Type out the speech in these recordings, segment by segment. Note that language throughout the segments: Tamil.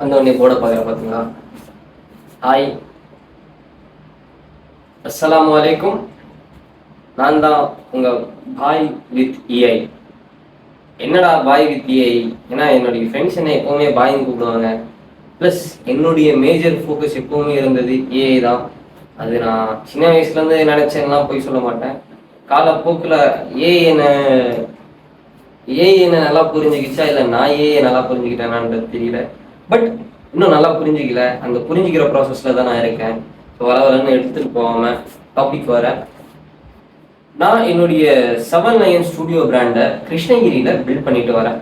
அந்த உடனே போர்டை பார்க்குற பார்த்தீங்களா? ஹாய், அஸ்ஸலாமு அலைக்கும். நான் தான் உங்கள் பாய் வித் ஏஐ. என்னடா பாய் வித் ஏஐ? ஏன்னா என்னுடைய ஃப்ரெண்ட்ஸ் என்ன எப்போவுமே பாயின்னு கூப்பிடுவாங்க. ப்ளஸ் என்னுடைய மேஜர் ஃபோக்கஸ் எப்போவுமே இருந்தது ஏஐ தான். அது நான் சின்ன வயசுலேருந்து நினச்சேன்லாம் போய் சொல்ல மாட்டேன். காலப்போக்கில் ஏஐ என்ன நல்லா புரிஞ்சுக்கிச்சா இல்லை நான் ஏஐ நல்லா புரிஞ்சுக்கிட்டேனான்றது தெரியல. பட் இன்னும் நல்லா புரிஞ்சிக்கல. அந்த புரிஞ்சிக்கிற ப்ராசஸில் தான் நான் இருக்கேன். ஸோ வரவரன்னு எடுத்துகிட்டு போகாமல் டாபிக் வரேன். நான் என்னுடைய 7lion ஸ்டுடியோ பிராண்டை கிருஷ்ணகிரியில் பில்ட் பண்ணிட்டு வரேன்.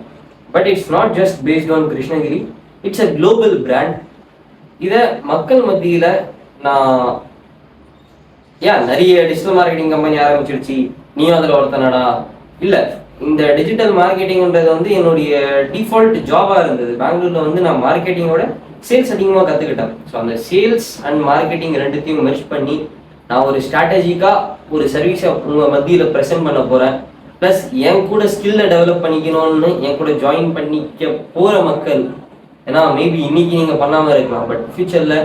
But it's not just based on Krishnagiri, it's a global brand. இதை மக்கள் மத்தியில் நான் நிறைய டிஜிட்டல் மார்க்கெட்டிங் கம்பெனி ஆரம்பிச்சிருச்சு, நீயும் அதில் ஒருத்தனடா இல்லை. இந்த டிஜிட்டல் மார்க்கெட்டிங்ன்றது வந்து என்னுடைய டிஃபால்ட் ஜாபாக இருந்தது. பெங்களூரில் வந்து நான் மார்க்கெட்டிங்கோட சேல்ஸ் அதிகமாக கற்றுக்கிட்டேன். ஸோ அந்த சேல்ஸ் அண்ட் மார்க்கெட்டிங் ரெண்டுத்தையும் மெர்ஜ் பண்ணி நான் ஒரு ஸ்ட்ராட்டஜிக்காக ஒரு சர்வீஸை உங்கள் மத்தியில் ப்ரெசென்ட் பண்ண போகிறேன். ப்ளஸ் என் கூட ஸ்கில்லை டெவலப் பண்ணிக்கணும்னு என் கூட ஜாயின் பண்ணிக்க போகிற மக்கள், ஏன்னா மேபி இன்னைக்கு நீங்கள் பண்ணாமல் இருக்கலாம், பட் ஃபியூச்சரில்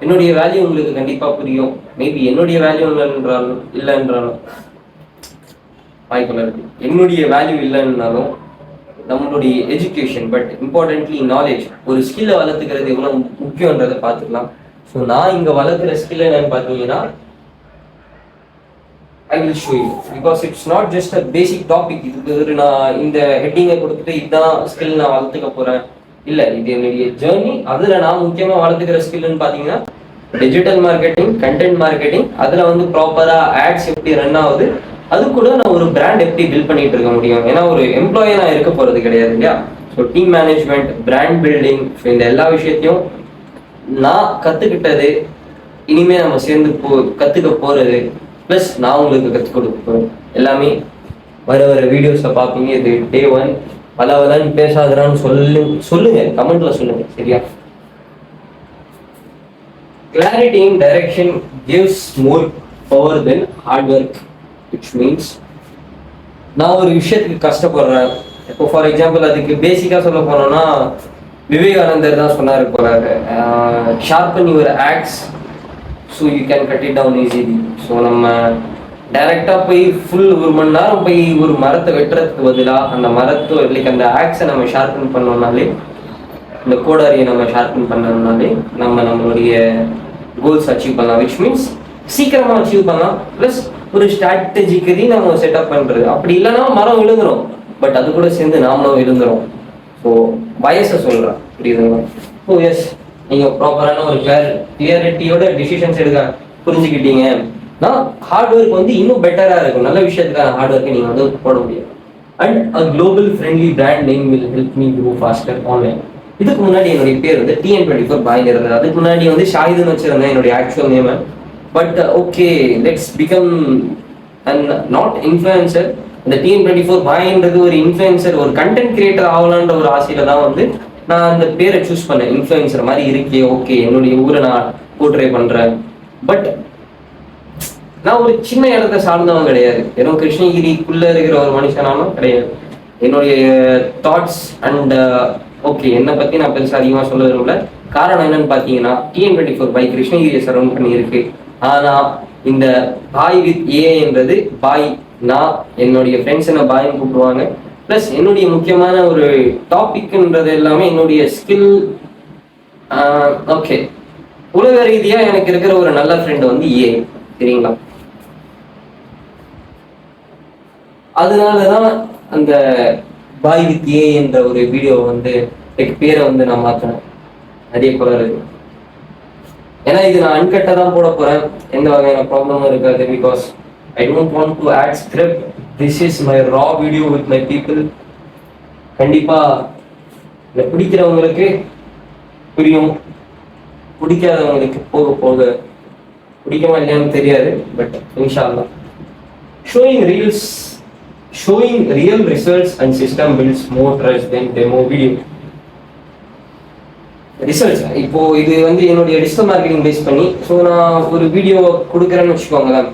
என்னுடைய வேல்யூ உங்களுக்கு கண்டிப்பாக புரியும். மேபி என்னுடைய வேல்யூ இல்லைன்றாலும் வாய்ப்புள்ள இருக்கு. என்னுடைய வேல்யூ இல்லைன்னாலும் நம்மளுடைய எஜுகேஷன், பட் இம்பார்ட்டன்ட்லி நாலேஜ், ஒரு ஸ்கில்லை வளர்த்துக்கிறது எவ்வளோ முக்கியன்றதை பார்த்துக்கலாம். ஸோ நான் இங்கே வளர்க்குற ஸ்கில் என்னன்னு பார்த்தீங்கன்னா, I will show you because it's not just a basic topic. இது நான் இந்த ஹெட்டிங்கை கொடுத்துட்டு இதுதான் ஸ்கில் நான் வளர்த்துக்க போகிறேன் இல்லை. இது என்னுடைய ஜேர்னி. அதில் நான் முக்கியமாக வளர்த்துக்கிற ஸ்கில்னு பார்த்தீங்கன்னா டிஜிட்டல் மார்க்கெட்டிங், கண்டென்ட் மார்க்கெட்டிங். அதில் வந்து ப்ராப்பராக ஆட்ஸ் எப்படி ரன் ஆகுது, அது கூட நான் ஒரு பிராண்ட் எப்படி பில்ட் பண்ணிட்டு இருக்க முடியும். ஏன்னா ஒரு எம்ப்ளாயி நான் இருக்க போகிறது கிடையாது இல்லையா. So team management, brand building, so இந்த எல்லா விஷயத்தையும் நான் கற்றுக்கிட்டது, இனிமேல் நம்ம சேர்ந்து கற்றுக்க போகிறது, ப்ளஸ் நான் உங்களுக்கு கற்றுக் கொடுக்க போகிறேன். எல்லாமே வர வீடியோஸில் பார்ப்பீங்க. இது டே 1. பலவலன்னு பேசாதரான்னு சொல்லுங்க, கமெண்ட்ல சொல்லுங்க, சரியா? Clarity in direction gives more power than hard work, which means நான் ஒரு விஷயத்துக்கு கஷ்டப்படுறேன். இப்போ ஃபார் எக்ஸாம்பிள் அதுக்கு பேசிக்காக சொல்ல போனோம்னா விவேகானந்தர் தான் சொன்னார் போறாரு, sharpen your axe so you can cut it down easily. So நம்ம டைரெக்டாக போய் ஃபுல் 1 மணி நேரம் போய் ஒரு மரத்தை வெட்டுறதுக்கு பதிலாக அந்த மரத்தை லைக் அந்த ஆக்ஸை நம்ம ஷார்பன் பண்ணோம்னாலே, இந்த கோடாரியை நம்ம ஷார்பன் பண்ணோம்னாலே நம்மளுடைய கோல்ஸ் அச்சீவ் பண்ணலாம். விச் மீன்ஸ் சீக்கிரமாக அச்சீவ் பண்ணலாம். ப்ளஸ் ஒரு ஸ்ட்ராட்டஜிக்கலி நம்ம செட்டப் பண்ணுறது. அப்படி இல்லைன்னா மரம் விழுந்துடும், பட் அது கூட சேர்ந்து நாமளும் விழுந்துடும். ஸோ வயசை சொல்கிறேன், புரியுதுங்களா? ஸோ எஸ், நீங்கள் ப்ராப்பரான ஒரு கிளியரிட்டியோட டிசிஷன்ஸ் எடுக்க புரிஞ்சுக்கிட்டீங்கன்னா ஹார்ட் ஒர்க் வந்து இன்னும் பெட்டராக இருக்கும். நல்ல விஷயத்துக்கான ஹார்ட் ஒர்க்கை நீங்கள் வந்து போட முடியும். And a global friendly brand name will help me grow faster online. இதுக்கு முன்னாடி என்னுடைய பேர் வந்து TN24 பாய் இருந்தது. அதுக்கு முன்னாடி வந்து ஷாஹிதுன்னு வச்சிருந்தேன் என்னுடைய actual name. But okay, let's become and not influencer. இந்த TN24 பாய்ன்றது ஒரு இன்ஃப்ளூயன்சர், ஒரு கண்டென்ட் கிரியேட்டர் ஆகலான்ற ஒரு ஆசையில தான் வந்து நான் அந்த பேரை சூஸ் பண்ணேன். இன்ஃப்ளூயன்சர் மாதிரி இருக்கே, ஓகே என்னுடைய ஊரை நான் போர்ட்ரே பண்றேன். பட் நான் ஒரு சின்ன இடத்த சார்ந்தவன் கிடையாது, வெறும் கிருஷ்ணகிரிக்குள்ள இருக்கிற ஒரு மனுஷனாலும் கிடையாது. என்னுடைய தாட்ஸ் அண்ட் ஓகே என்னை பற்றி நான் பெருசாக அதிகமாக சொல்ல விரும்பல. காரணம் என்னன்னு பார்த்தீங்கன்னா TN24 பாய் கிருஷ்ணகிரியை சரௌண்ட் பண்ணியிருக்கு. ஆனால் இந்த பாய் வித் ஏன்றது பாய், நான் என்னுடைய ஃப்ரெண்ட்ஸ் என்ன பாய்னு கூப்பிடுவாங்க. ப்ளஸ் என்னுடைய முக்கியமான ஒரு டாபிக்ன்றது எல்லாமே என்னுடைய ஸ்கில். ஓகே, உலக ரீதியாக எனக்கு இருக்கிற ஒரு நல்ல ஃப்ரெண்டு வந்து சரிங்களா? அதனால தான் அந்த பாய் வித் என்ற ஒரு வீடியோ வந்து பேரை வந்து நான் மாற்றினேன். நிறைய குரல் இருக்கு. ஏன்னா இது நான் அன்கட்டாக தான் போட போகிறேன், எந்த வகையான ப்ராப்ளமும் இருக்காது. Because I don't want to add script. This is my raw video with my people. கண்டிப்பாக இதை பிடிக்கிறவங்களுக்கு புரியும், பிடிக்காதவங்களுக்கு போக போக பிடிக்குமா இல்லையான்னு தெரியாது. பட் இன்ஷா அல்லாஹ் showing real results and system builds more trust than demo video. Results இப்போ இது வந்து என்னுடைய டிஜிட்டல் மார்க்கெட்டிங் பேஸ் பண்ணி, ஸோ நான் ஒரு வீடியோ கொடுக்குறேன்னு வச்சுக்கோங்களேன்.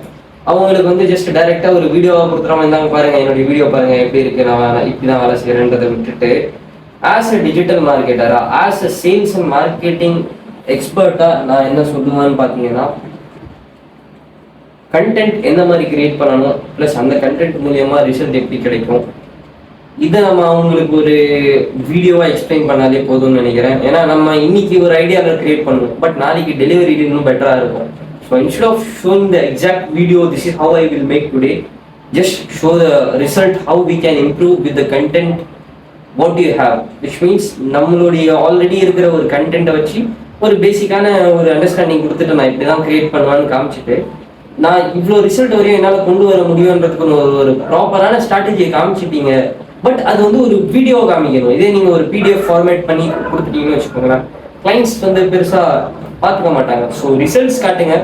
அவங்களுக்கு வந்து ஜஸ்ட் டைரெக்டாக ஒரு வீடியோவாக கொடுத்துறாம இருந்தாங்க, பாருங்க என்னுடைய வீடியோ பாருங்க எப்படி இருக்கு, நான் இப்படி தான் வேலை செய்கிறேன்றதை விட்டுட்டு ஆஸ் அ டிஜிட்டல் மார்க்கெட்டரா, as a sales and marketing எக்ஸ்பர்ட்டா நான் என்ன சொல்லுவேன்னு பார்த்தீங்கன்னா, கண்டென்ட் எந்த மாதிரி கிரியேட் பண்ணணும், ப்ளஸ் அந்த கண்டென்ட் மூலியமா ரிசல்ட் எப்படி கிடைக்கும், இதை நம்ம அவங்களுக்கு ஒரு வீடியோவா எக்ஸ்பிளைன் பண்ணாலே போதும்னு நினைக்கிறேன். ஏன்னா நம்ம இன்னைக்கு ஒரு ஐடியாவில் கிரியேட் பண்ணணும், பட் நாளைக்கு டெலிவரி இன்னும் பெட்டரா இருக்கும். So instead of showing the exact video, this is how I will make today, just show the result, how we can improve with the content what you have, which means நம்மளுடைய ஆல்ரெடி இருக்கிற ஒரு கண்டென்ட்டை வச்சு ஒரு பேசிக்கான ஒரு அண்டர்ஸ்டாண்டிங் கொடுத்துட்டு நான் இப்படி தான் கிரியேட் பண்ணுவேன்னு காமிச்சிட்டு, நான் இவ்வளோ ரிசல்ட் வரையும் என்னால் கொண்டு வர முடியுன்றதுக்கு ஒரு ப்ராப்பரான ஸ்ட்ராட்டஜியை காமிச்சிட்டீங்க. பட் அது வந்து ஒரு வீடியோ காமிக்கணும். இதே நீங்கள் ஒரு பிடிஎஃப் ஃபார்மேட் பண்ணி கொடுத்துட்டீங்கன்னு வச்சுக்கோங்களேன், கிளைண்ட்ஸ் வந்து பெருசாக பார்த்துக்க மாட்டாங்க. ஸோ ரிசல்ட்ஸ் காட்டுங்க.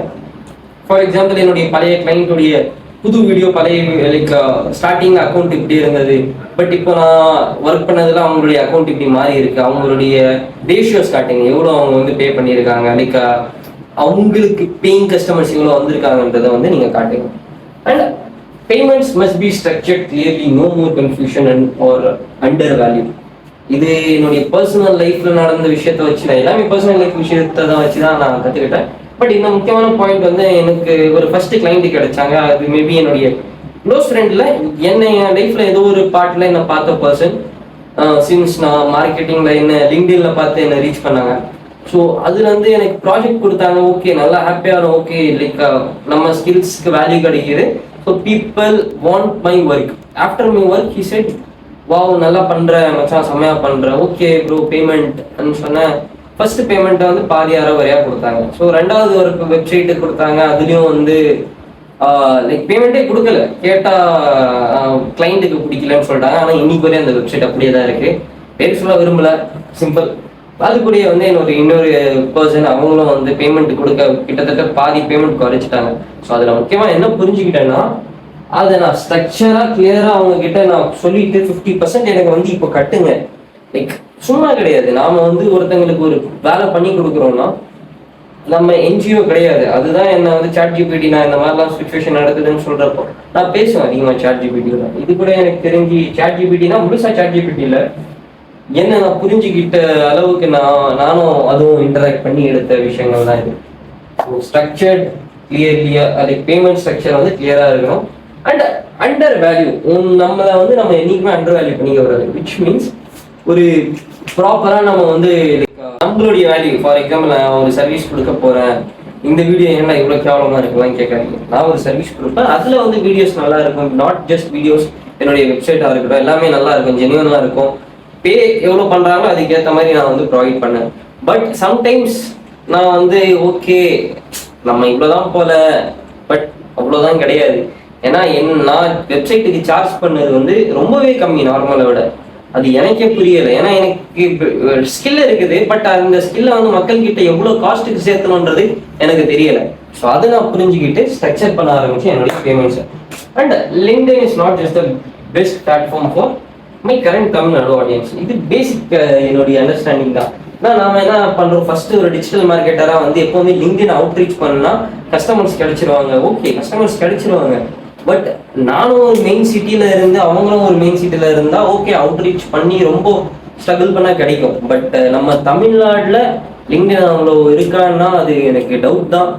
ஃபார் எக்ஸாம்பிள், என்னுடைய பழைய கிளைண்ட்டுடைய புது வீடியோ, பழைய லைக் ஸ்டார்டிங் அக்கௌண்ட் இப்படி இருந்தது, பட் இப்போ நான் ஒர்க் பண்ணதுல அவங்களுடைய அக்கௌண்ட் இப்படி மாறி இருக்கு, அவங்களுடைய ரேஷியோஸ் காட்டுங்க, எவ்வளோ அவங்க வந்து பே பண்ணியிருக்காங்க, லைக் அவங்களுக்கு பேயிங் கஸ்டமர்ஸ் எவ்வளோ வந்திருக்காங்கன்றதை வந்து நீங்கள் காட்டுங்க. And payments must be structured clearly, no more confusion or undervalue. இது என்னுடைய பர்சனல் லைஃப்ல நடந்த விஷயத்த வச்சு, நான் எல்லாமே பர்சனல் லைஃப் விஷயத்தை தான் வச்சு தான் நான் கற்றுக்கிட்டேன். பட் இந்த முக்கியமான பாயிண்ட் வந்து, எனக்கு ஒரு ஃபர்ஸ்ட் கிளைண்ட் கிடைச்சாங்க. அது மேபி என்னுடைய க்ளோஸ் ஃப்ரெண்டில் என்னை என் லைஃப்ல ஏதோ ஒரு பார்ட்டில் என்னை பார்த்த பர்சன், சின்ஸ் நான் மார்க்கெட்டிங்கில் என்ன லிங்க்டின்ல பார்த்து என்னை ரீச் பண்ணாங்க. ஸோ அதுல இருந்து எனக்கு ப்ராஜெக்ட் கொடுத்தாங்க. ஓகே, நல்லா ஹாப்பியான, ஓகே லைக் நம்ம ஸ்கில்ஸ்க்கு வேல்யூ கிடைக்குது. So people want my work. After my work he said, wow நல்லா பண்ற மச்சான், செம்மையா பண்ற, ஓகே ப்ரோ பேமெண்ட் சொன்னேன். ஃபர்ஸ்ட் பேமெண்ட்டை வந்து பாதி வரையா கொடுத்தாங்க. ஸோ ரெண்டாவது ஒரு வெப்சைட்டு கொடுத்தாங்க. அதுலேயும் வந்து லைக் பேமெண்ட்டே கொடுக்கல, கேட்டால் கிளைண்ட்டுக்கு பிடிக்கலன்னு சொல்லிட்டாங்க. ஆனால் இன்னைக்கு வரையும் அந்த வெப்சைட் அப்படியே தான் இருக்கு. பேர் சொல்ல விரும்பல, சிம்பிள். அது கூட வந்து இன்னொரு பர்சன், அவங்களும் வந்து பேமெண்ட் கொடுக்க கிட்டத்தட்ட பாதி பேமெண்ட் குறைச்சிட்டாங்க. ஸோ அதில் முக்கியமாக என்ன புரிஞ்சுக்கிட்டேன்னா, அதை நான் ஸ்ட்ரக்சராக கிளியராக அவங்க கிட்ட நான் சொல்லிட்டு 50% எனக்கு வந்து இப்போ கட்டுங்க. லைக் சும்மா கிடையாது, நாம வந்து ஒருத்தங்களுக்கு ஒரு வேலை பண்ணி கொடுக்குறோம்னா நம்ம என்ஜிஓ கிடையாது. அதுதான் என்ன வந்து சாட் ஜிபிடி, நான் இந்த மாதிரிலாம் சுச்சுவேஷன் நடக்குதுன்னு சொல்றப்போ நான் பேசுவேன் அதிகமாக சாட் ஜிபிடியில். இது கூட எனக்கு தெரிஞ்சு சாட் ஜிபிடினா முழுசா சாட் ஜிபிடியில் என்ன நான் புரிஞ்சுக்கிட்ட அளவுக்கு நானும் அதுவும் இன்டராக்ட் பண்ணி எடுத்த விஷயங்கள் தான் இது. ஸ்ட்ரக்சர்ட் கிளியர்லியா, அது பேமெண்ட் ஸ்ட்ரக்சர் வந்து கிளியரா இருக்கணும். அண்ட் அண்டர் வேல்யூ, நம்மளை வந்து நம்ம என்னைக்குமே அண்டர் வேல்யூ பண்ணிக்க வராது. விச் மீன்ஸ் ஒரு ப்ராப்பரா நம்ம வந்து நம்மளுடைய வேல்யூ, ஃபார் எக்ஸாம்பிள் நான் ஒரு சர்வீஸ் கொடுக்க போறேன், இந்த வீடியோ என்ன இவ்வளோ கேவலமா இருக்கலாம் கேட்காதீங்க. நான் ஒரு சர்வீஸ் கொடுப்பேன், அதுல வந்து வீடியோஸ் நல்லா இருக்கும். நாட் ஜஸ்ட் வீடியோஸ், என்னுடைய வெப்சைட்டா இருக்கட்டும், எல்லாமே நல்லா இருக்கும், ஜென்யூனா இருக்கும். பே எவ்வளோ பண்ணுறாங்களோ அதுக்கேற்ற மாதிரி நான் வந்து ப்ரொவைட் பண்ணேன். பட் சம்டைம்ஸ் நான் வந்து ஓகே நம்ம இவ்வளோதான் போல, பட் அவ்வளோதான் கிடையாது. ஏன்னா நான் வெப்சைட்டுக்கு சார்ஜ் பண்ணது வந்து ரொம்பவே கம்மி நார்மலை விட. அது எனக்கே புரியலை. ஏன்னா எனக்கு ஸ்கில் இருக்குது, பட் அந்த ஸ்கில்லை வந்து மக்கள்கிட்ட எவ்வளோ காஸ்ட்டுக்கு சேர்த்தணுன்றது எனக்கு தெரியலை. ஸோ அதை நான் புரிஞ்சுக்கிட்டு ஸ்ட்ரக்சர் பண்ண ஆரம்பிச்சு என்னுடைய பேமெண்ட்ஸை. And LinkedIn is not just the best platform for my current Tamil Nadu audience. இது பேசிக் என்னுடைய அண்டர்ஸ்டாண்டிங் தான். நாம என்ன பண்றோம், ஃபர்ஸ்ட் ஒரு டிஜிட்டல் மார்க்கெட்டரா வந்து எப்பவுமே லிங்க்டின் அவுட் ரீச் பண்ணா கஸ்டமர்ஸ் கிடைச்சிருவாங்க. ஓகே, கஸ்டமர்ஸ் கிடைச்சிருவாங்க. பட் நானும் ஒரு மெயின் சிட்டில இருந்து, அவங்களும் ஒரு மெயின் சிட்டில இருந்தா ஓகே, அவுட் ரீச் பண்ணி ரொம்ப ஸ்ட்ரகிள் பண்ணா கிடைக்கும். பட் நம்ம தமிழ்நாடுல லிங்க்டின் அவ்வளோ இருக்கான்னா அது எனக்கு டவுட் தான்.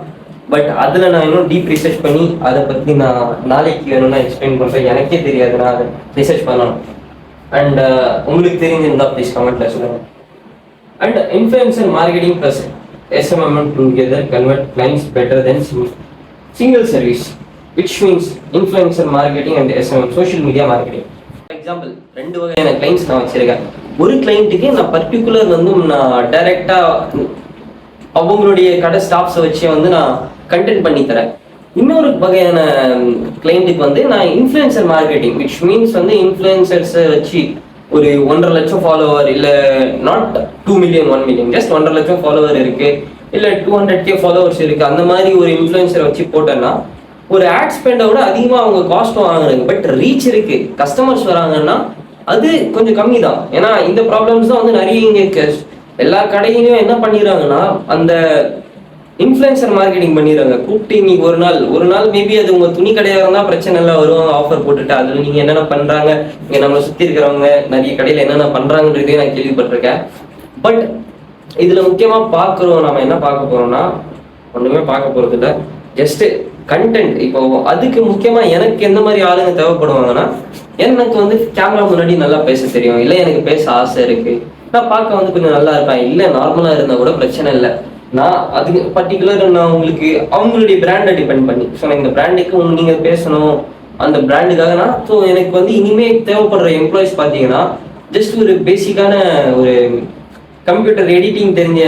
பட் அதில் நான் இன்னும் டீப் ரிசர்ச் பண்ணி அதை பற்றி நான் நாளைக்கு வேணும்னா எக்ஸ்பிளைன் பண்ணுறேன். எனக்கே தெரியாது, நான் அதை ரிசர்ச் பண்ணணும். அண்ட் உங்களுக்கு தெரிஞ்சிருந்தா ப்ளீஸ் கமெண்ட்ல சொல்லுங்க. And influencer marketing plus SMM together convert clients better then single service, which means influencer marketing and SMM social media marketing. For example 2 வகையான கிளைண்ட்ஸ் நான் வச்சிருக்கேன். ஒரு கிளைண்ட்டுக்கு நான் பர்டிகுலர் வந்து நான் டைரக்டா அவங்களுடைய கடை ஸ்டாஃப்ஸை வச்சு வந்து நான் கண்டென்ட் பண்ணி தரேன். இன்னொரு வகையான கிளைண்ட்டுக்கு வந்து நான் இன்ஃப்ளூயன்சர் மார்க்கெட்டிங், விச் மீன்ஸ் வந்து இன்ஃப்ளூயன்சர்ஸை வச்சு ஒரு 1.5 லட்சம் ஃபாலோவர், இல்லை நாட் 2 மில்லியன் 1 மில்லியன், ஜஸ்ட் 1.5 லட்சம் ஃபாலோவர் இருக்கு, இல்லை 200K ஃபாலோவர்ஸ் இருக்கு, அந்த மாதிரி ஒரு இன்ஃப்ளூயன்சரை வச்சு போட்டேன்னா ஒரு ஆட் ஸ்பெண்டை விட அதிகமாக அவங்க காஸ்ட் வாங்குறாங்க. பட் ரீச் இருக்கு, கஸ்டமர்ஸ் வராங்கன்னா அது கொஞ்சம் கம்மி தான். ஏன்னா இந்த ப்ராப்ளம்ஸ் தான் வந்து நிறைய இங்கே எல்லா கடையிலையும் என்ன பண்ணிடுறாங்கன்னா, அந்த இன்ஃப்ளூயன்சர் மார்க்கெட்டிங் பண்ணிடுறாங்க. கூப்பிட்டு இன்னைக்கு ஒரு நாள் மேபி அது உங்க துணி கடையாக இருந்தால் பிரச்சனை இல்லை, வருவாங்க ஆஃபர் போட்டுட்டு. அதில் நீங்க என்னென்ன பண்றாங்க, இங்க நம்மளை சுத்தி இருக்கிறவங்க நிறைய கடையில் என்னென்ன பண்றாங்கன்றதையும் நான் கேள்விப்பட்டிருக்கேன். பட் இதுல முக்கியமா பார்க்குறோம், நம்ம என்ன பார்க்க போறோம்னா ஒண்ணுமே பார்க்க போறது இல்லை, ஜஸ்ட் கண்டென்ட். இப்போ அதுக்கு முக்கியமா எனக்கு எந்த மாதிரி ஆளுங்க தேவைப்படுவாங்கன்னா, எனக்கு வந்து கேமரா முன்னாடி நல்லா பேச தெரியும், இல்லை எனக்கு பேச ஆசை இருக்கு, நான் பார்க்க வந்து கொஞ்சம் நல்லா இருப்பேன், இல்லை நார்மலா இருந்தா கூட பிரச்சனை இல்லை, நான் அதுக்கு பர்டிகுலர் நான் உங்களுக்கு அவங்களுடைய பிராண்டை டிபெண்ட் பண்ணி ஸோ இந்த பிராண்டுக்கு நீங்க பேசணும், அந்த பிராண்டுக்காக நான் ஸோ எனக்கு வந்து இனிமே தேவைப்படுற எம்ப்ளாயிஸ் பார்த்தீங்கன்னா ஜஸ்ட் ஒரு பேசிக்கான ஒரு கம்ப்யூட்டர் எடிட்டிங் தெரிஞ்ச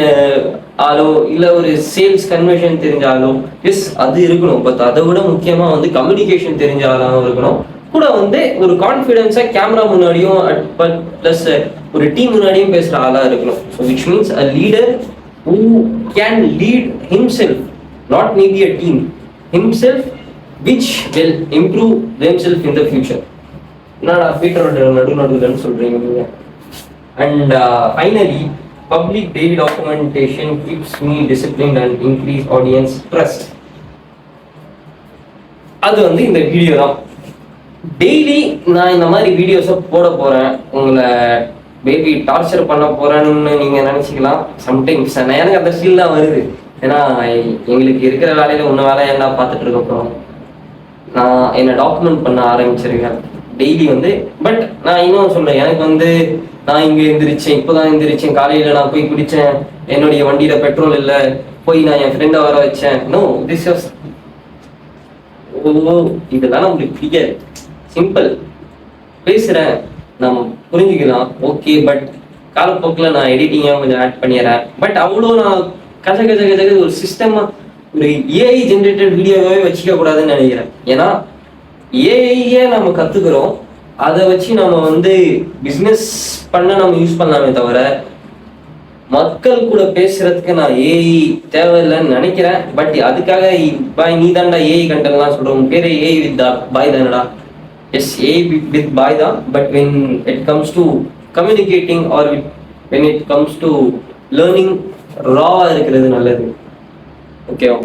ஆளோ இல்லை ஒரு சேல்ஸ் கன்வர்ஷன் தெரிஞ்ச ஆளோ, எஸ் அது இருக்கணும். பட் அதை விட முக்கியமா வந்து கம்யூனிகேஷன் தெரிஞ்ச ஆளாகவும் இருக்கணும். கூட வந்து ஒரு கான்ஃபிடென்ஸா கேமரா முன்னாடியும் பிளஸ் ஒரு டீம் முன்னாடியும் பேசுற ஆளா இருக்கணும். So which means a leader who can lead himself, not maybe a team, himself, which will improve themselves in the future. Nada Peter nadu சொல்றீங்க நீங்க. And finally, public daily documentation keeps me disciplined and increase audience trust. அது வந்து இந்த வீடியோ தான். டெய்லி நான் இந்த மாதிரி வீடியோஸை போட போறேன், உங்களை பேபி டார்ச்சர் பண்ண போறேன்னு நீங்க நினைச்சிக்கலாம். சம்டைம்ஸ் எனக்கு அந்த ஃபீல் தான் வருது. ஏன்னா எங்களுக்கு இருக்கிற வேலையில ஒன்று வேலை என்ன பார்த்துட்டு இருக்க போறோம், நான் என்னை டாக்குமெண்ட் பண்ண ஆரம்பிச்சிருக்கேன் டெய்லி வந்து. பட் நான் இன்னும் சொல்றேன், எனக்கு வந்து நான் இங்க எந்திரிச்சேன், இப்போதான் எந்திரிச்சேன், காலையில நான் போய் குடிச்சேன், என்னுடைய வண்டியில பெட்ரோல் இல்லை, போய் நான் என் ஃப்ரெண்டை வர வச்சேன். நோ, திஸ் இஸ் இதெல்லாம் நம்மளுக்கு பிடிக்காது. சிம்பிள் பேசுறேன், நம்ம புரிஞ்சுக்கலாம், ஓகே. பட் காலப்போக்கில் நான் எடிட்டிங்காக கொஞ்சம் ஆட் பண்ணிடுறேன். பட் அவ்வளோ நான் கஜ கஜ கஜ ஒரு சிஸ்டமா ஒரு ஏஐ ஜென்ரேட்டட் வீடியோவே வச்சுக்க கூடாதுன்னு நினைக்கிறேன். ஏன்னா ஏஐயே நம்ம கத்துக்கிறோம், அதை வச்சு நம்ம வந்து பிஸ்னஸ் பண்ண நம்ம யூஸ் பண்ணலாமே தவிர மக்கள் கூட பேசுறதுக்கு நான் ஏஐ தேவையில்லைன்னு நினைக்கிறேன். பட் அதுக்காக பாய் நீ தாண்டா ஏஐ கண்டெல்லாம் சொல்றோம், உன் பேரே ஏஐ வித் பாய் தானடா. Yes, A with by the, but when it comes to communicating or when it comes to learning, raw இருக்கிறது நல்லது. ஓகேவா?